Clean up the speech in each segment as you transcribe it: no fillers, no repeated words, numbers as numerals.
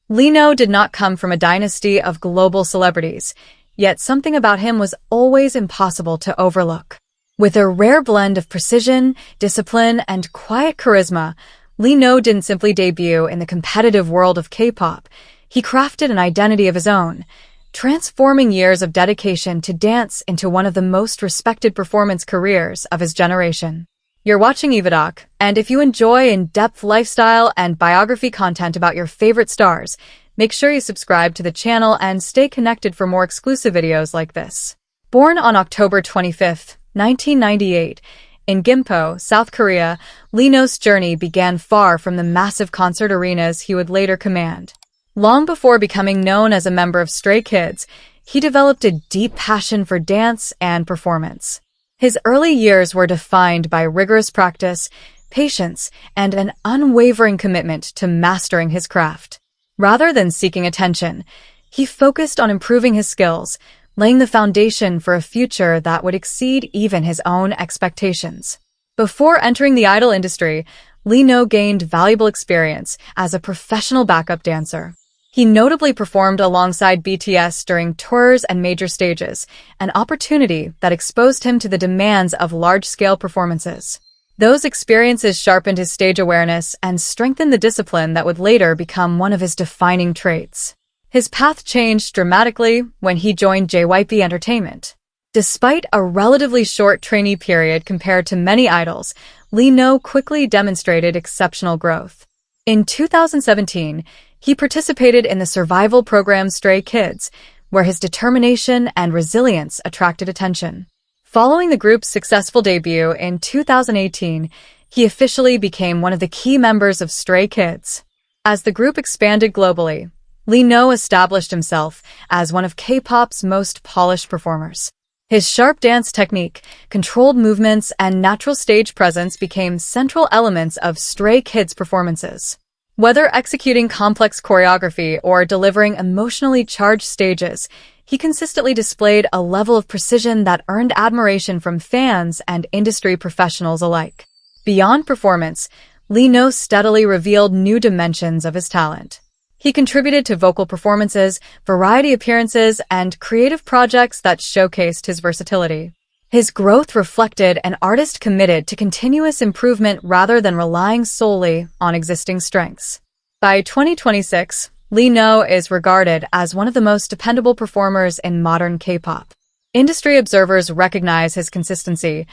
Lino did not come from a dynasty of global celebrities, yet something about him was always impossible to overlook. With a rare blend of precision, discipline, and quiet charisma, Lino didn't simply debut in the competitive world of K-pop. He crafted an identity of his own, transforming years of dedication to dance into one of the most respected performance careers of his generation. You're watching EvaDoc, and if you enjoy in-depth lifestyle and biography content about your favorite stars, make sure you subscribe to the channel and stay connected for more exclusive videos like this. Born on October 25, 1998, in Gimpo, South Korea, Lino's journey began far from the massive concert arenas he would later command. Long before becoming known as a member of Stray Kids, he developed a deep passion for dance and performance. His early years were defined by rigorous practice, patience, and an unwavering commitment to mastering his craft. Rather than seeking attention, he focused on improving his skills, laying the foundation for a future that would exceed even his own expectations. Before entering the idol industry, Lino gained valuable experience as a professional backup dancer. He notably performed alongside BTS during tours and major stages, an opportunity that exposed him to the demands of large-scale performances. Those experiences sharpened his stage awareness and strengthened the discipline that would later become one of his defining traits. His path changed dramatically when he joined JYP Entertainment. Despite a relatively short trainee period compared to many idols, Lino quickly demonstrated exceptional growth. In 2017, he participated in the survival program Stray Kids, where his determination and resilience attracted attention. Following the group's successful debut in 2018, he officially became one of the key members of Stray Kids. As the group expanded globally, Lino established himself as one of K-pop's most polished performers. His sharp dance technique, controlled movements, and natural stage presence became central elements of Stray Kids' performances. Whether executing complex choreography or delivering emotionally charged stages, he consistently displayed a level of precision that earned admiration from fans and industry professionals alike. Beyond performance, Lino steadily revealed new dimensions of his talent. He contributed to vocal performances, variety appearances, and creative projects that showcased his versatility. His growth reflected an artist committed to continuous improvement rather than relying solely on existing strengths. By 2026, Lino is regarded as one of the most dependable performers in modern K-pop. Industry observers recognize his consistency,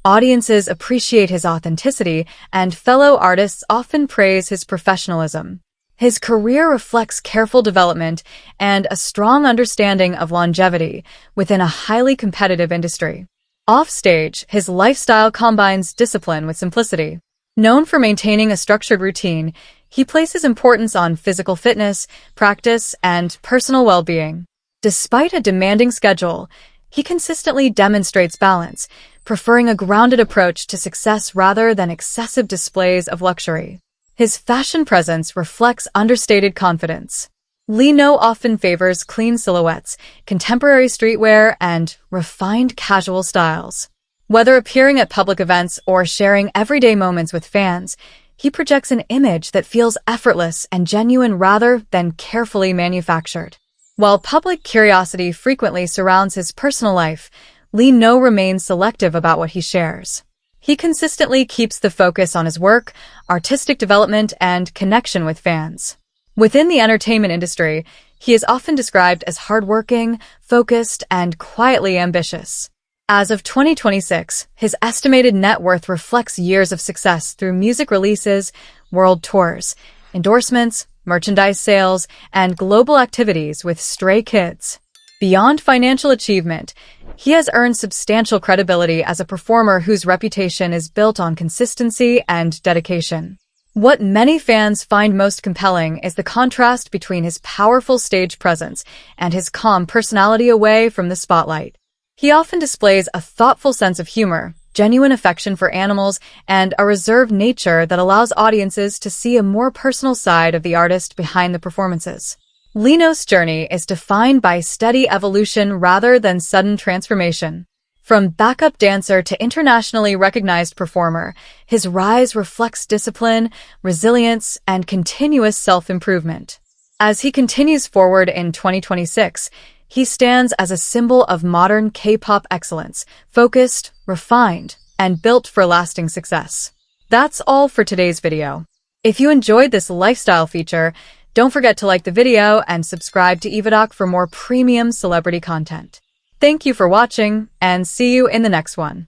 audiences appreciate his authenticity, and fellow artists often praise his professionalism. His career reflects careful development and a strong understanding of longevity within a highly competitive industry. Offstage, his lifestyle combines discipline with simplicity. Known for maintaining a structured routine, he places importance on physical fitness, practice, and personal well-being. Despite a demanding schedule, he consistently demonstrates balance, preferring a grounded approach to success rather than excessive displays of luxury. His fashion presence reflects understated confidence. Lino often favors clean silhouettes, contemporary streetwear, and refined casual styles. Whether appearing at public events or sharing everyday moments with fans, he projects an image that feels effortless and genuine rather than carefully manufactured. While public curiosity frequently surrounds his personal life, Lino remains selective about what he shares. He consistently keeps the focus on his work, artistic development, and connection with fans. Within the entertainment industry, he is often described as hardworking, focused, and quietly ambitious. As of 2026, his estimated net worth reflects years of success through music releases, world tours, endorsements, merchandise sales, and global activities with Stray Kids. Beyond financial achievement, he has earned substantial credibility as a performer whose reputation is built on consistency and dedication. What many fans find most compelling is the contrast between his powerful stage presence and his calm personality away from the spotlight. He often displays a thoughtful sense of humor, genuine affection for animals, and a reserved nature that allows audiences to see a more personal side of the artist behind the performances. Lino's journey is defined by steady evolution rather than sudden transformation. From backup dancer to internationally recognized performer, his rise reflects discipline, resilience, and continuous self-improvement. As he continues forward in 2026, he stands as a symbol of modern K-pop excellence, focused, refined, and built for lasting success. That's all for today's video. If you enjoyed this lifestyle feature, don't forget to like the video and subscribe to EvaDoc for more premium celebrity content. Thank you for watching, and see you in the next one.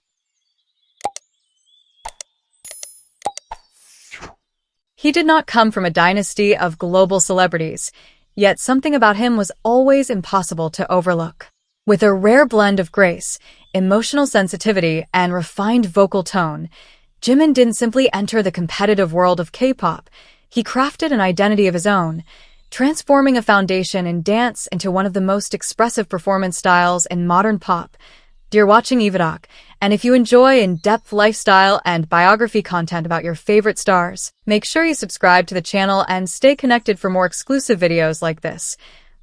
He did not come from a dynasty of global celebrities, yet something about him was always impossible to overlook. With a rare blend of grace, emotional sensitivity, and refined vocal tone, Jimin didn't simply enter the competitive world of K-pop. He crafted an identity of his own, transforming a foundation in dance into one of the most expressive performance styles in modern pop. You're watching EvaDoc, and if you enjoy in-depth lifestyle and biography content about your favorite stars, make sure you subscribe to the channel and stay connected for more exclusive videos like this.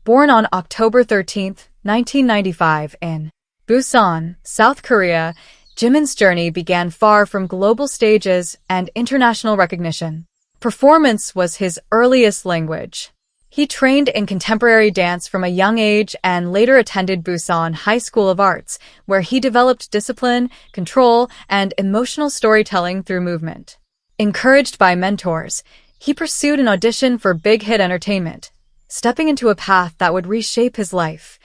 Born on October 13, 1995 in Busan, South Korea, Jimin's journey began far from global stages and international recognition. Performance was his earliest language. He trained in contemporary dance from a young age and later attended Busan High School of Arts, where he developed discipline, control, and emotional storytelling through movement. Encouraged by mentors, he pursued an audition for Big Hit Entertainment, stepping into a path that would reshape his life.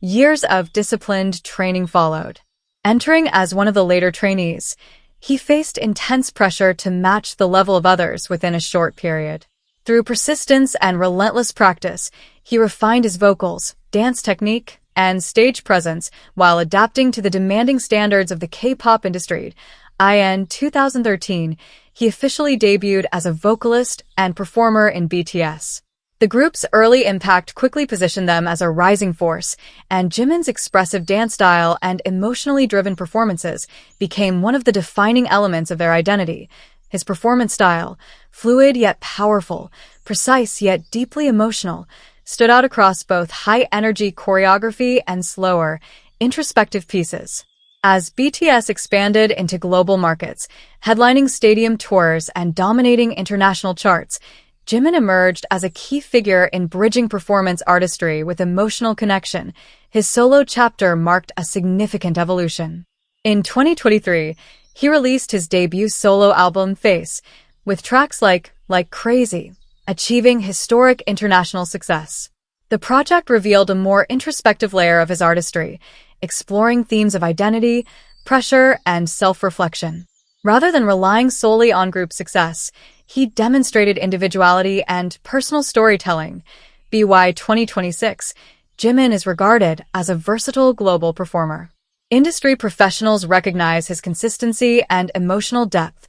Years of disciplined training followed. Entering as one of the later trainees, he faced intense pressure to match the level of others within a short period. Through persistence and relentless practice, he refined his vocals, dance technique, and stage presence while adapting to the demanding standards of the K-pop industry. In 2013, he officially debuted as a vocalist and performer in BTS. The group's early impact quickly positioned them as a rising force, and Jimin's expressive dance style and emotionally driven performances became one of the defining elements of their identity. His performance style, fluid yet powerful, precise yet deeply emotional, stood out across both high-energy choreography and slower, introspective pieces. As BTS expanded into global markets, headlining stadium tours and dominating international charts, Jimin emerged as a key figure in bridging performance artistry with emotional connection. His solo chapter marked a significant evolution. In 2023, he released his debut solo album Face, with tracks like Crazy, achieving historic international success. The project revealed a more introspective layer of his artistry, exploring themes of identity, pressure, and self-reflection. Rather than relying solely on group success, he demonstrated individuality and personal storytelling. By 2026, Jimin is regarded as a versatile global performer. Industry professionals recognize his consistency and emotional depth.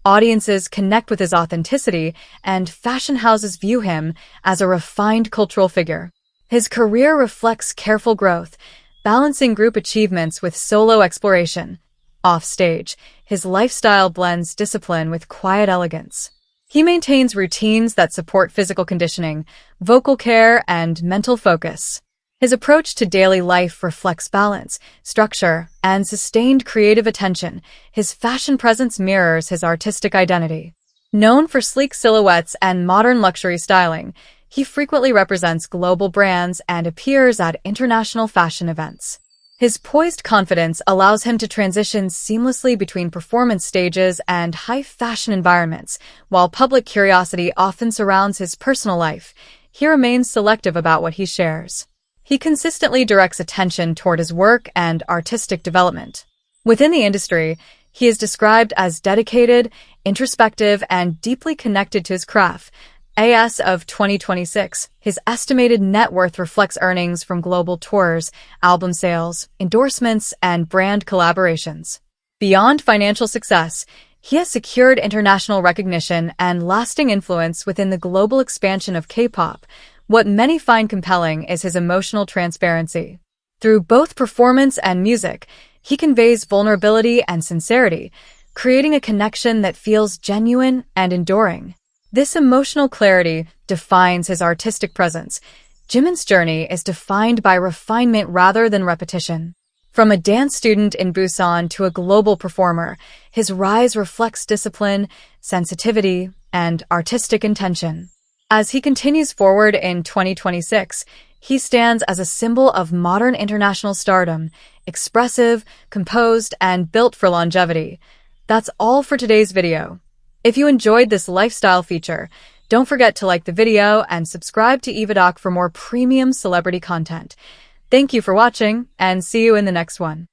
Audiences connect with his authenticity, and fashion houses view him as a refined cultural figure. His career reflects careful growth, balancing group achievements with solo exploration. Off-stage, his lifestyle blends discipline with quiet elegance. He maintains routines that support physical conditioning, vocal care, and mental focus. His approach to daily life reflects balance, structure, and sustained creative attention. His fashion presence mirrors his artistic identity. Known for sleek silhouettes and modern luxury styling, he frequently represents global brands and appears at international fashion events. His poised confidence allows him to transition seamlessly between performance stages and high-fashion environments. While public curiosity often surrounds his personal life, he remains selective about what he shares. He consistently directs attention toward his work and artistic development. Within the industry, he is described as dedicated, introspective, and deeply connected to his craft. As of 2026, his estimated net worth reflects earnings from global tours, album sales, endorsements, and brand collaborations. Beyond financial success, he has secured international recognition and lasting influence within the global expansion of K-pop. What many find compelling is his emotional transparency. Through both performance and music, he conveys vulnerability and sincerity, creating a connection that feels genuine and enduring. This emotional clarity defines his artistic presence. Jimin's journey is defined by refinement rather than repetition. From a dance student in Busan to a global performer, his rise reflects discipline, sensitivity, and artistic intention. As he continues forward in 2026, he stands as a symbol of modern international stardom, expressive, composed, and built for longevity. That's all for today's video. If you enjoyed this lifestyle feature, don't forget to like the video and subscribe to EvaDoc for more premium celebrity content. Thank you for watching, and see you in the next one.